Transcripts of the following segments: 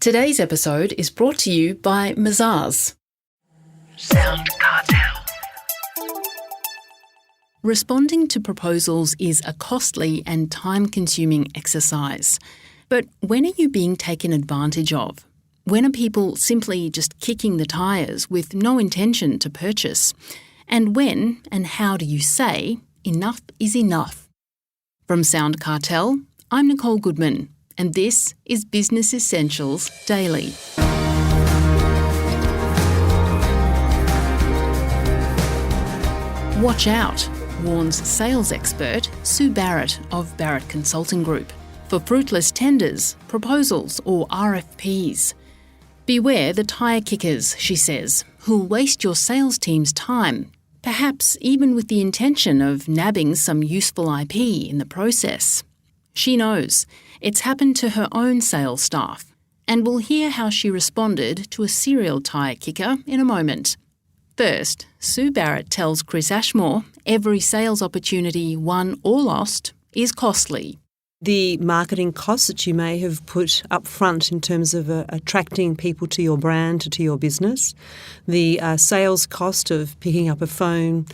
Today's episode is brought to you by Mazars. SoundCartel. Responding to proposals is a costly and time-consuming exercise. But when are you being taken advantage of? When are people simply just kicking the tyres with no intention to purchase? And when and how do you say, enough is enough? From SoundCartel, I'm Nicole Goodman, and this is Business Essentials Daily. Watch out, warns sales expert Sue Barrett of Barrett Consulting Group, for fruitless tenders, proposals or RFPs. Beware the tyre kickers, she says, who'll waste your sales team's time, perhaps even with the intention of nabbing some useful IP in the process. She knows. It's happened to her own sales staff, and we'll hear how she responded to a serial tyre kicker in a moment. First, Sue Barrett tells Chris Ashmore every sales opportunity, won or lost, is costly. The marketing costs that you may have put up front in terms of attracting people to your brand, to your business, the sales cost of picking up a phone,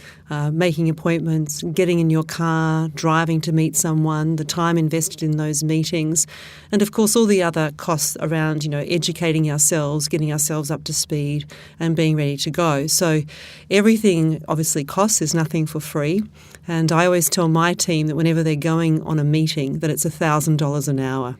making appointments, getting in your car, driving to meet someone, the time invested in those meetings, and of course all the other costs around, educating ourselves, getting ourselves up to speed and being ready to go. So everything obviously costs, there's nothing for free. And I always tell my team that whenever they're going on a meeting that it's $1,000 an hour.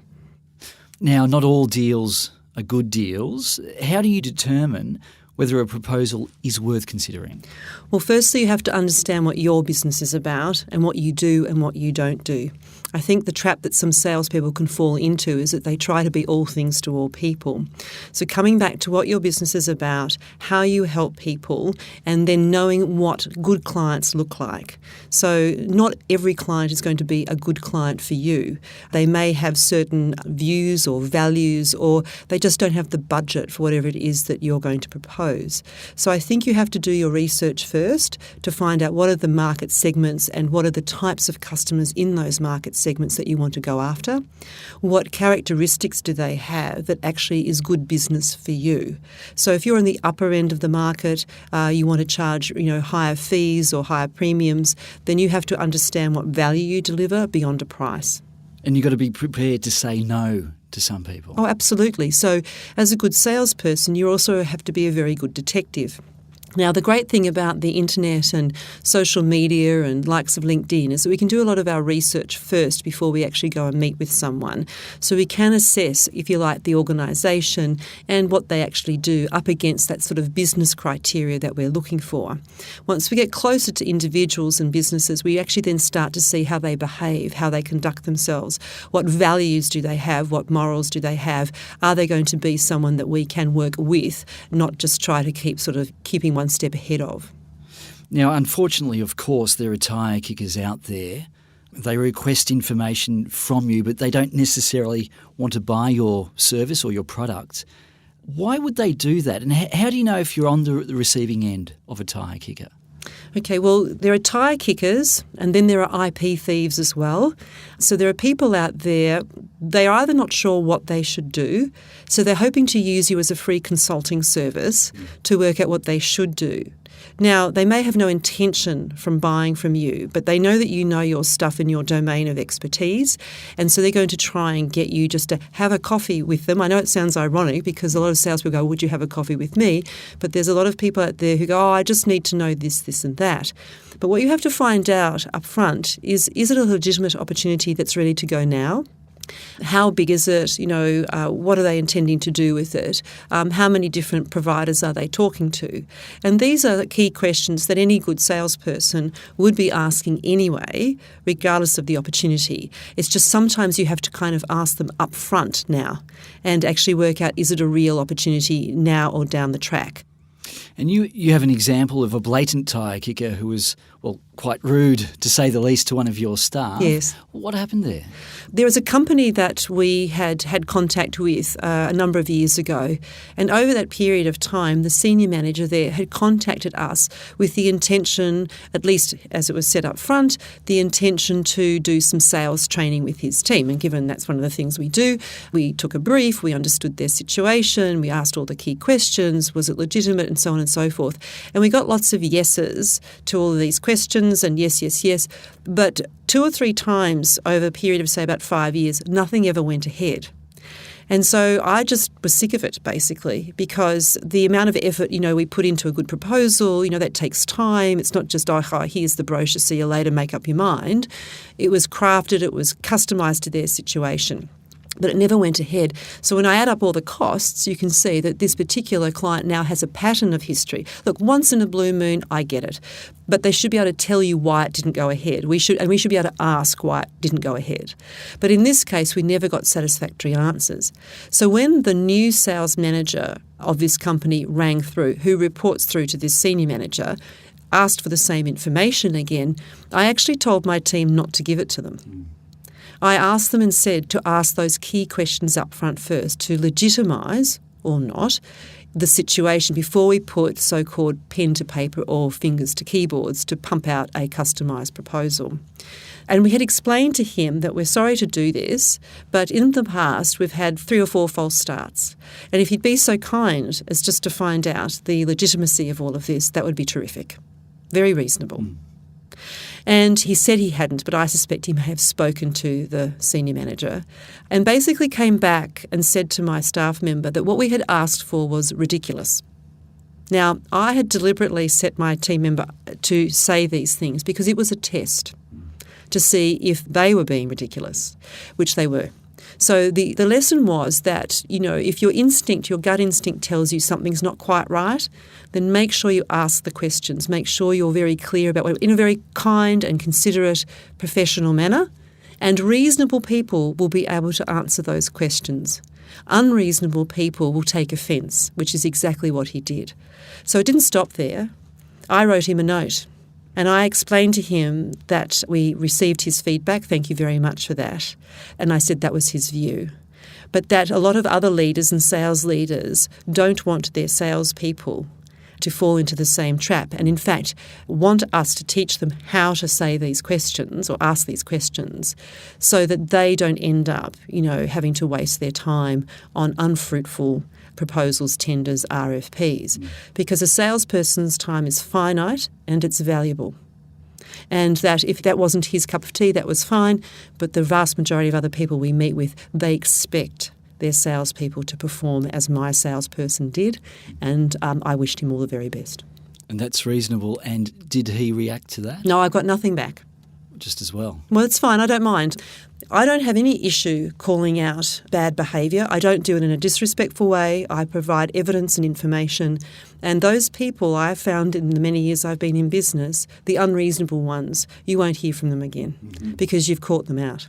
Now, not all deals are good deals. How do you determine whether a proposal is worth considering? Well, firstly, you have to understand what your business is about and what you do and what you don't do. I think the trap that some salespeople can fall into is that they try to be all things to all people. So coming back to what your business is about, how you help people, and then knowing what good clients look like. So not every client is going to be a good client for you. They may have certain views or values, or they just don't have the budget for whatever it is that you're going to propose. So I think you have to do your research first to find out what are the market segments and what are the types of customers in those market segments that you want to go after. What characteristics do they have that actually is good business for you? So if you're in the upper end of the market, you want to charge higher fees or higher premiums, then you have to understand what value you deliver beyond a price. And you've got to be prepared to say no to some people. Oh, absolutely. So as a good salesperson, you also have to be a very good detective. Now, the great thing about the internet and social media and likes of LinkedIn is that we can do a lot of our research first before we actually go and meet with someone. So we can assess, if you like, the organisation and what they actually do up against that sort of business criteria that we're looking for. Once we get closer to individuals and businesses, we actually then start to see how they behave, how they conduct themselves, what values do they have, what morals do they have, are they going to be someone that we can work with, not just try to keep keeping one step ahead of. Now, unfortunately, of course, there are tyre kickers out there. They request information from you, but they don't necessarily want to buy your service or your product. Why would they do that? And how do you know if you're on the receiving end of a tyre kicker? Okay, well, there are tyre kickers and then there are IP thieves as well. So there are people out there, they are either not sure what they should do, so they're hoping to use you as a free consulting service to work out what they should do. Now, they may have no intention from buying from you, but they know that you know your stuff in your domain of expertise, and so they're going to try and get you just to have a coffee with them. I know it sounds ironic because a lot of salespeople go, would you have a coffee with me? But there's a lot of people out there who go, I just need to know this, this and that. But what you have to find out up front is it a legitimate opportunity that's ready to go now? How big is it? What are they intending to do with it? How many different providers are they talking to? And these are the key questions that any good salesperson would be asking anyway, regardless of the opportunity. It's just sometimes you have to kind of ask them up front now and actually work out, is it a real opportunity now or down the track? And you have an example of a blatant tyre kicker who was, quite rude, to say the least, to one of your staff. Yes. What happened there? There was a company that we had contact with a number of years ago, and over that period of time, the senior manager there had contacted us with the intention, at least as it was set up front, the intention to do some sales training with his team. And given that's one of the things we do, we took a brief, we understood their situation, we asked all the key questions, was it legitimate, and so on and so forth. And we got lots of yeses to all of these questions, and yes, yes, yes. But 2 or 3 times over a period of, say, about 5 years, nothing ever went ahead. And so I just was sick of it, basically, because the amount of effort, we put into a good proposal, that takes time. It's not just, here's the brochure, see you later, make up your mind. It was crafted, it was customised to their situation. But it never went ahead. So when I add up all the costs, you can see that this particular client now has a pattern of history. Look, once in a blue moon, I get it. But they should be able to tell you why it didn't go ahead. We should be able to ask why it didn't go ahead. But in this case, we never got satisfactory answers. So when the new sales manager of this company rang through, who reports through to this senior manager, asked for the same information again, I actually told my team not to give it to them. I asked them and said to ask those key questions up front first to legitimise, or not, the situation before we put so-called pen to paper or fingers to keyboards to pump out a customised proposal. And we had explained to him that we're sorry to do this, but in the past we've had 3 or 4 false starts. And if he'd be so kind as just to find out the legitimacy of all of this, that would be terrific. Very reasonable. And he said he hadn't, but I suspect he may have spoken to the senior manager and basically came back and said to my staff member that what we had asked for was ridiculous. Now, I had deliberately set my team member to say these things because it was a test to see if they were being ridiculous, which they were. So the lesson was that, if your gut instinct tells you something's not quite right, then make sure you ask the questions. Make sure you're very clear about it in a very kind and considerate, professional manner. And reasonable people will be able to answer those questions. Unreasonable people will take offence, which is exactly what he did. So it didn't stop there. I wrote him a note. And I explained to him that we received his feedback, thank you very much for that. And I said that was his view. But that a lot of other leaders and sales leaders don't want their salespeople to fall into the same trap and in fact want us to teach them how to say these questions or ask these questions so that they don't end up, having to waste their time on unfruitful proposals, tenders, RFPs, because a salesperson's time is finite and it's valuable. And that if that wasn't his cup of tea, that was fine, but the vast majority of other people we meet with, they expect their salespeople to perform as my salesperson did, and I wished him all the very best. And that's reasonable. And did he react to that? No, I got nothing back. Just as well. Well, it's fine. I don't mind. I don't have any issue calling out bad behaviour. I don't do it in a disrespectful way. I provide evidence and information. And those people I have found in the many years I've been in business, the unreasonable ones, you won't hear from them again because you've caught them out.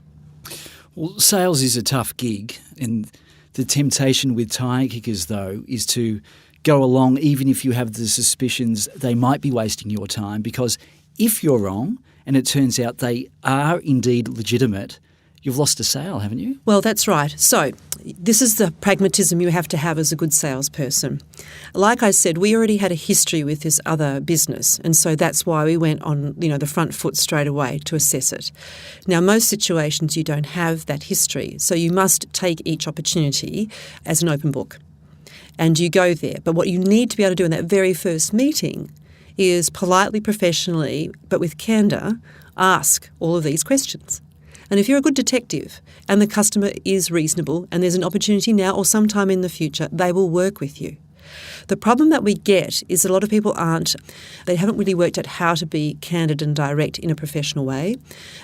Well, sales is a tough gig, and the temptation with tyre kickers, though, is to go along even if you have the suspicions they might be wasting your time, because if you're wrong and it turns out they are indeed legitimate, you've lost a sale, haven't you? Well, that's right. So this is the pragmatism you have to have as a good salesperson. Like I said, we already had a history with this other business, and so that's why we went on, the front foot straight away to assess it. Now, most situations you don't have that history, so you must take each opportunity as an open book, and you go there. But what you need to be able to do in that very first meeting is politely, professionally, but with candour, ask all of these questions. And if you're a good detective and the customer is reasonable and there's an opportunity now or sometime in the future, they will work with you. The problem that we get is a lot of people they haven't really worked out how to be candid and direct in a professional way.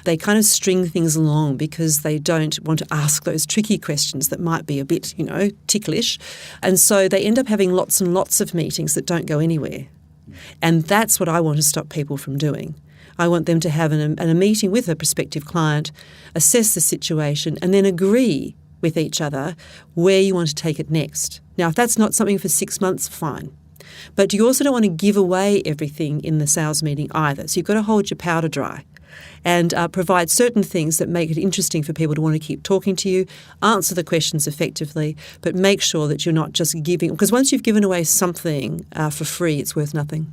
They kind of string things along because they don't want to ask those tricky questions that might be a bit, ticklish. And so they end up having lots and lots of meetings that don't go anywhere. And that's what I want to stop people from doing. I want them to have a meeting with a prospective client, assess the situation, and then agree with each other where you want to take it next. Now, if that's not something for 6 months, fine. But you also don't want to give away everything in the sales meeting either. So you've got to hold your powder dry and provide certain things that make it interesting for people to want to keep talking to you, answer the questions effectively, but make sure that you're not just giving, because once you've given away something for free, it's worth nothing.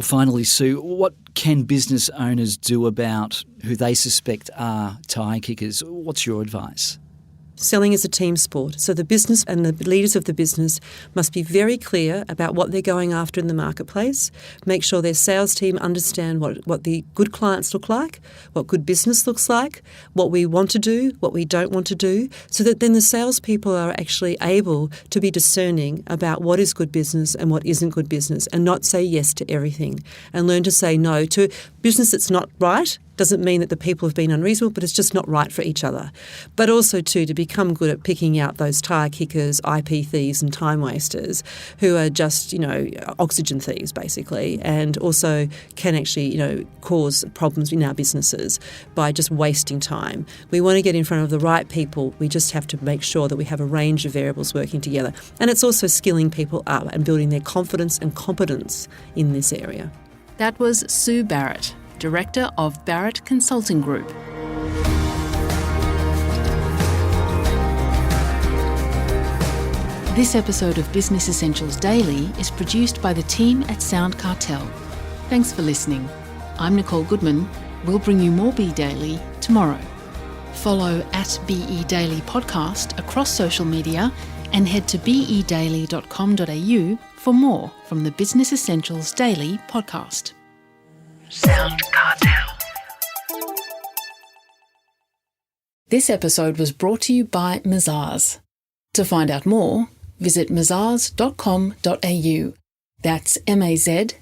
Finally, Sue, what can business owners do about who they suspect are tyre kickers? What's your advice? Selling is a team sport, so the business and the leaders of the business must be very clear about what they're going after in the marketplace, make sure their sales team understand what the good clients look like, what good business looks like, what we want to do, what we don't want to do, so that then the salespeople are actually able to be discerning about what is good business and what isn't good business, and not say yes to everything, and learn to say no to business that's not right. Doesn't mean that the people have been unreasonable, but it's just not right for each other. But also, too, to become good at picking out those tyre kickers, IP thieves and time wasters who are just, oxygen thieves, basically, and also can actually, cause problems in our businesses by just wasting time. We want to get in front of the right people. We just have to make sure that we have a range of variables working together. And it's also skilling people up and building their confidence and competence in this area. That was Sue Barrett, Director of Barrett Consulting Group. This episode of Business Essentials Daily is produced by the team at SoundCartel. Thanks for listening. I'm Nicole Goodman. We'll bring you more Be Daily tomorrow. Follow @BE Daily Podcast across social media and head to bedaily.com.au for more from the Business Essentials Daily podcast. SoundCartel. This episode was brought to you by Mazars. To find out more, visit mazars.com.au. That's mazars.com.au.